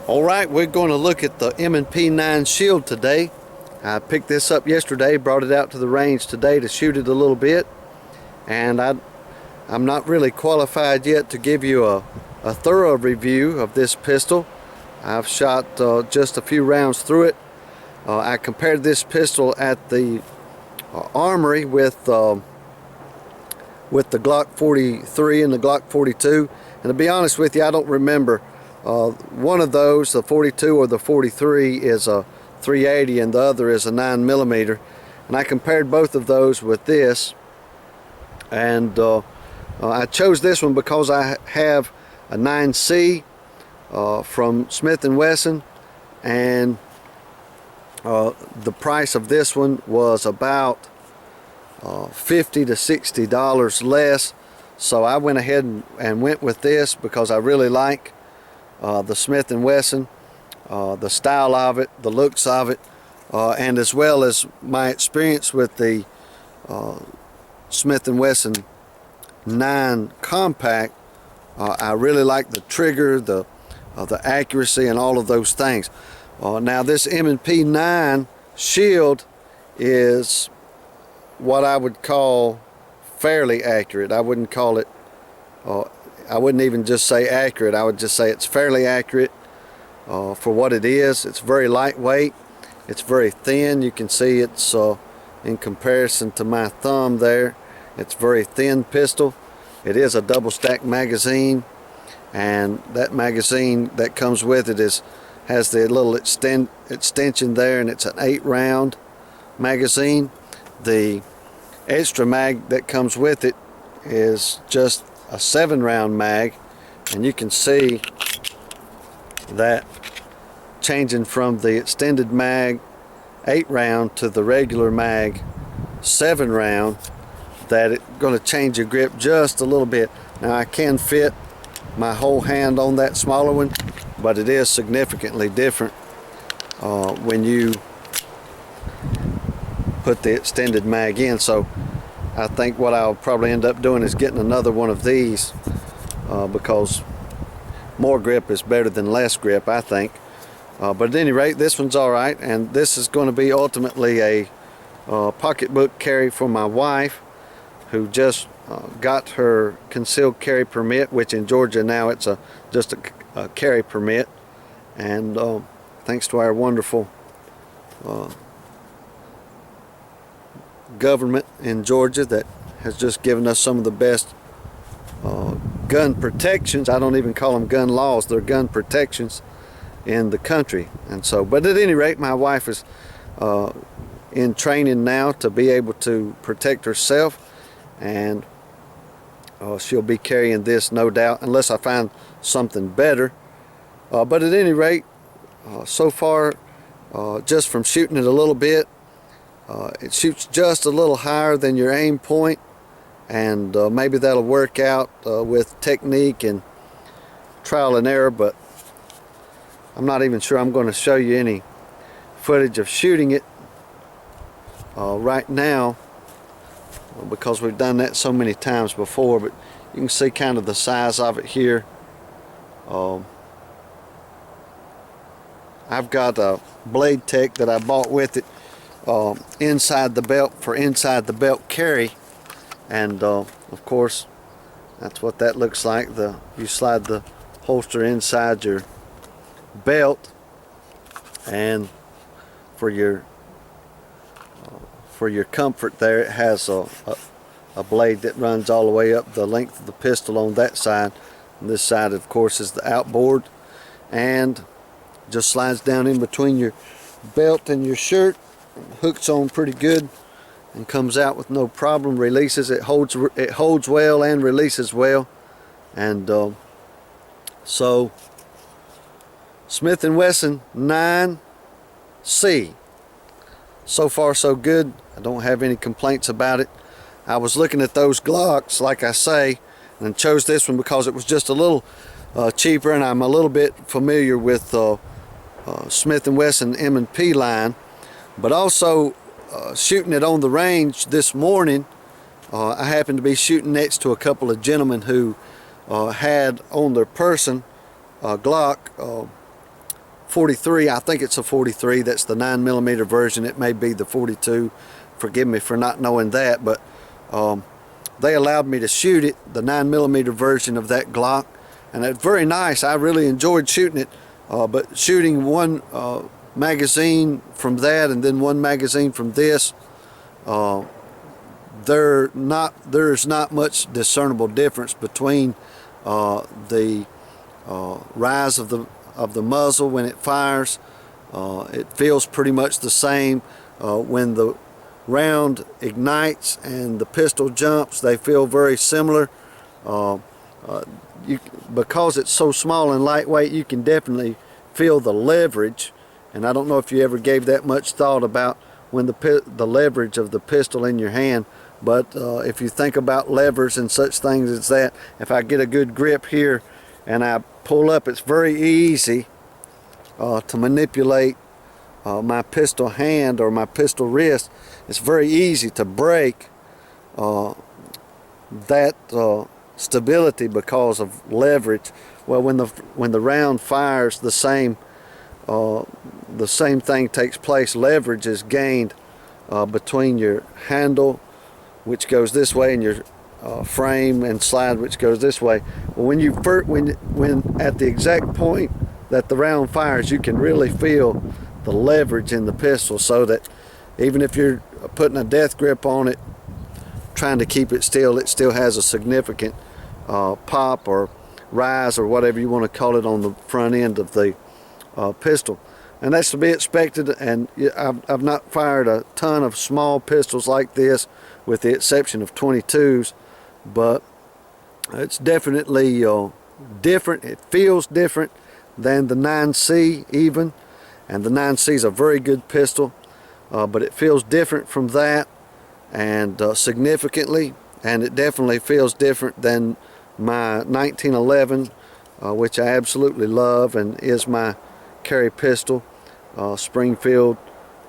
Alright, we're going to look at the M&P 9 Shield today. I picked this up yesterday, brought it out to the range today to shoot it a little bit, and I'm not really qualified yet to give you a thorough review of this pistol. I've shot just a few rounds through it. I compared this pistol at the armory with the Glock 43 and the Glock 42, and to be honest with you, I don't remember. One of those, the 42 or the 43, is a 380 and the other is a 9mm, and I compared both of those with this, and I chose this one because I have a 9C from Smith & Wesson, and the price of this one was about $50 to $60 less, so I went ahead and went with this because I really like the Smith & Wesson, the style of it, the looks of it, and as well as my experience with the Smith & Wesson 9 Compact. I really like the trigger, the accuracy, and all of those things. Now this M&P 9 Shield is what I would call fairly accurate. I wouldn't call it I wouldn't even just say accurate. I would just say it's fairly accurate for what it is. It's very lightweight. It's very thin. You can see it's in comparison to my thumb there. It's very thin pistol. It is a double stack magazine, and that magazine that comes with it has the little extension there, and it's an 8-round magazine. The extra mag that comes with it is just a 7-round mag, and you can see that changing from the extended mag 8-round to the regular mag 7-round, that it's going to change your grip just a little bit. Now I can fit my whole hand on that smaller one, but it is significantly different when you put the extended mag in. So I think what I'll probably end up doing is getting another one of these because more grip is better than less grip, I think. But at any rate, this one's alright, and this is going to be ultimately a pocketbook carry for my wife, who just got her concealed carry permit, which in Georgia now it's just a carry permit, and thanks to our wonderful government in Georgia that has just given us some of the best gun protections. I don't even call them gun laws, they're gun protections in the country. And so, but at any rate, my wife is in training now to be able to protect herself, and she'll be carrying this, no doubt, unless I find something better. But at any rate, so far, just from shooting it a little bit, it shoots just a little higher than your aim point, and maybe that'll work out with technique and trial and error, but I'm not even sure I'm going to show you any footage of shooting it right now, because we've done that so many times before. But you can see kind of the size of it here. I've got a blade tech that I bought with it, inside the belt, for inside the belt carry, and of course that's what that looks like. You slide the holster inside your belt, and for your comfort there, it has a blade that runs all the way up the length of the pistol on that side, and this side of course is the outboard, and just slides down in between your belt and your shirt, hooks on pretty good, and comes out with no problem. Releases, it holds well and releases well. And so Smith & Wesson 9C, so far so good. I don't have any complaints about it. I was looking at those Glocks, like I say, and chose this one because it was just a little cheaper, and I'm a little bit familiar with Smith & Wesson M&P line. But also shooting it on the range this morning, I happened to be shooting next to a couple of gentlemen who had on their person Glock 43. I think it's a 43. That's the 9mm version. It may be the 42. Forgive me for not knowing that, but they allowed me to shoot it, the 9mm version of that Glock, and it's very nice. I really enjoyed shooting it, but shooting one magazine from that and then one magazine from this, there's not much discernible difference between the rise of the muzzle when it fires. It feels pretty much the same when the round ignites and the pistol jumps. They feel very similar. Because it's so small and lightweight, you can definitely feel the leverage, and I don't know if you ever gave that much thought about when the leverage of the pistol in your hand, but if you think about levers and such things as that, if I get a good grip here and I pull up, it's very easy to manipulate my pistol hand or my pistol wrist. It's very easy to break that stability because of leverage. Well, when the round fires, the same thing takes place. Leverage is gained between your handle, which goes this way, and your frame and slide, which goes this way. Well, when at the exact point that the round fires, you can really feel the leverage in the pistol, so that even if you're putting a death grip on it, trying to keep it still has a significant pop or rise or whatever you want to call it on the front end of the pistol. And that's to be expected, and I've not fired a ton of small pistols like this, with the exception of 22s, but it's definitely different. It feels different than the 9C even, and the 9C is a very good pistol, but it feels different from that, and significantly, and it definitely feels different than my 1911, which I absolutely love and is my carry pistol, Springfield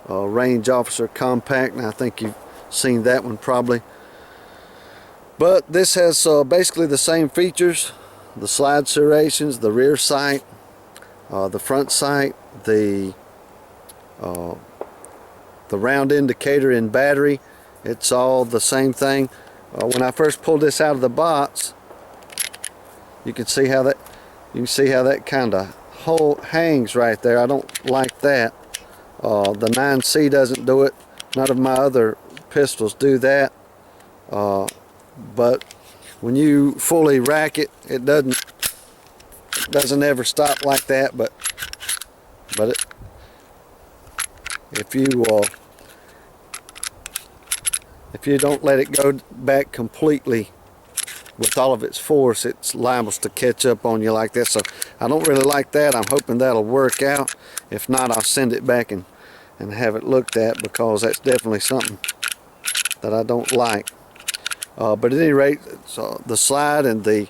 Range Officer Compact, and I think you've seen that one probably. But this has basically the same features: the slide serrations, the rear sight, the front sight, the round indicator in battery. It's all the same thing. When I first pulled this out of the box, you can see how that kind of hangs right there. I don't like that. The 9C doesn't do it. None of my other pistols do that. But when you fully rack it, it doesn't ever stop like that. But if you don't let it go back completely with all of its force, it's liable to catch up on you like this. So I don't really like that. I'm hoping that'll work out. If not, I'll send it back and have it looked at, because that's definitely something that I don't like. But at any rate, the slide and the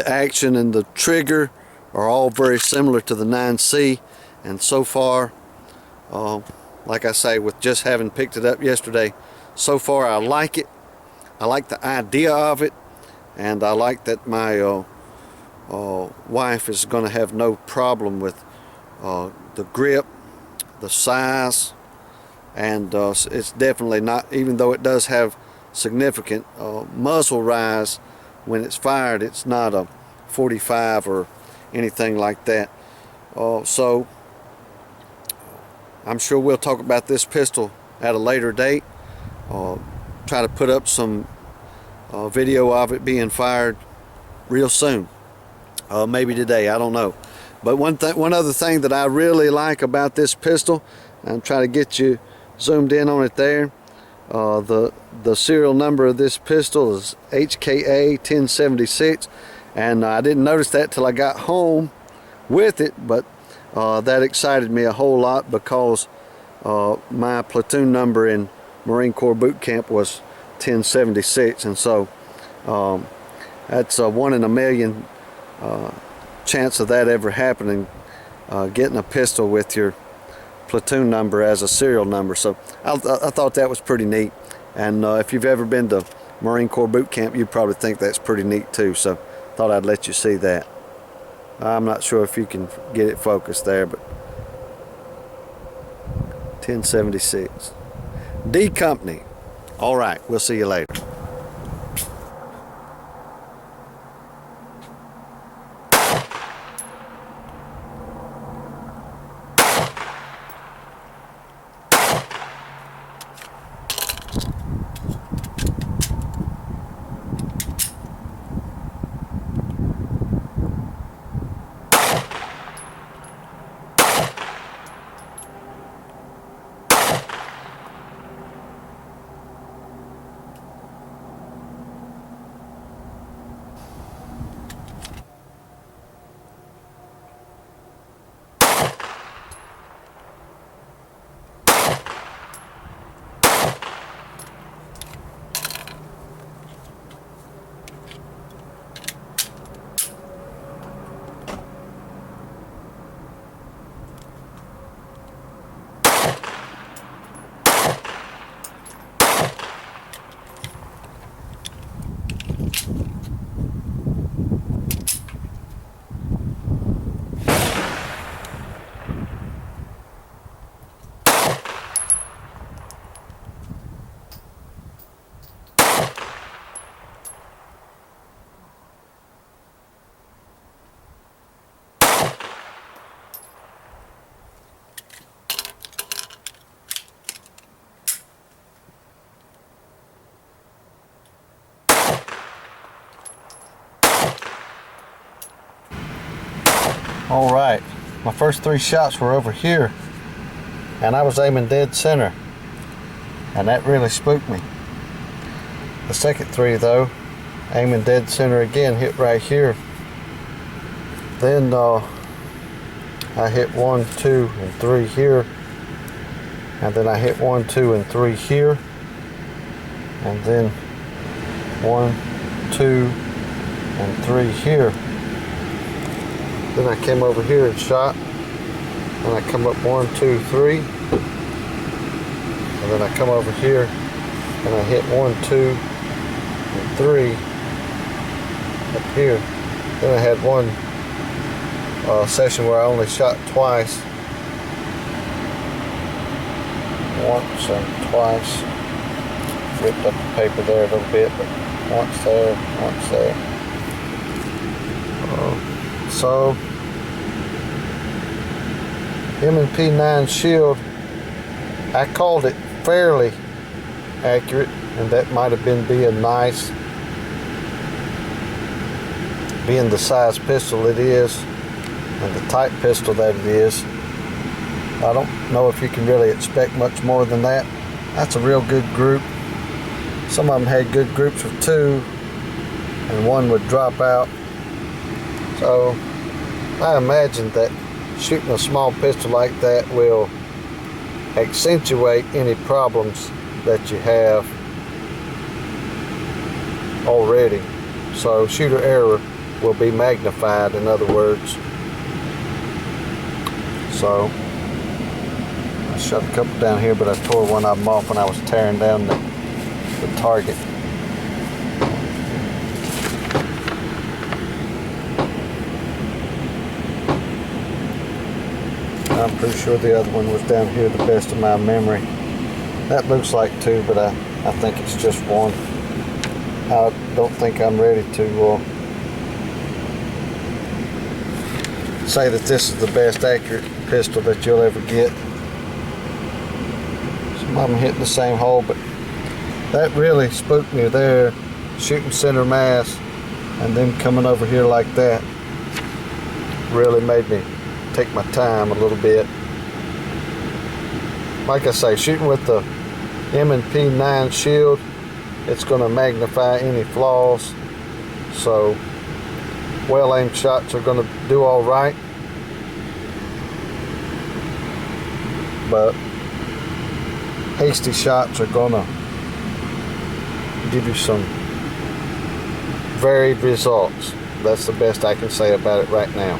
action and the trigger are all very similar to the 9C, and so far, like I say, with just having picked it up yesterday, so far I like it. I like the idea of it, and I like that my wife is going to have no problem with the grip, the size, and it's definitely not, even though it does have significant muzzle rise when it's fired, it's not a 45 or anything like that. So I'm sure we'll talk about this pistol at a later date. Try to put up some video of it being fired real soon, maybe today, I don't know. But one other thing that I really like about this pistol, I'm trying to get you zoomed in on it there. The serial number of this pistol is HKA 1076, and I didn't notice that till I got home with it, but that excited me a whole lot, because my platoon number in Marine Corps boot camp was 1076, and so that's a 1 in a million chance of that ever happening, getting a pistol with your platoon number as a serial number. So I thought that was pretty neat, and if you've ever been to Marine Corps boot camp, you'd probably think that's pretty neat too, so thought I'd let you see that. I'm not sure if you can get it focused there, but 1076. D Company. All right, we'll see you later. All right, my first 3 shots were over here, and I was aiming dead center, and that really spooked me. The second 3 though, aiming dead center again, hit right here. Then I hit 1, 2, and 3 here, and then I hit 1, 2, and 3 here, and then 1, 2, and 3 here. Then I came over here and shot, and I come up 1, 2, 3, and then I come over here and I hit 1, 2, and 3 up here. Then I had one session where I only shot twice, once and twice. Ripped up the paper there a little bit, but once there, once there. So M&P 9 shield, I called it fairly accurate, and that might have been being nice, being the size pistol it is and the type pistol that it is. I don't know if you can really expect much more than that. That's a real good group. Some of them had good groups of 2 and 1 would drop out. So I imagine that shooting a small pistol like that will accentuate any problems that you have already. So shooter error will be magnified, in other words. So I shot a couple down here, but I tore one of them off when I was tearing down the target. I'm pretty sure the other one was down here, the best of my memory. That looks like 2, but I think it's just 1. I don't think I'm ready to say that this is the best accurate pistol that you'll ever get. Some of them hitting the same hole, but that really spooked me there, shooting center mass and then coming over here like that. Really made me take my time a little bit. Like I say, shooting with the M&P 9 shield, it's going to magnify any flaws. So well aimed shots are going to do all right, but hasty shots are going to give you some varied results. That's the best I can say about it right now.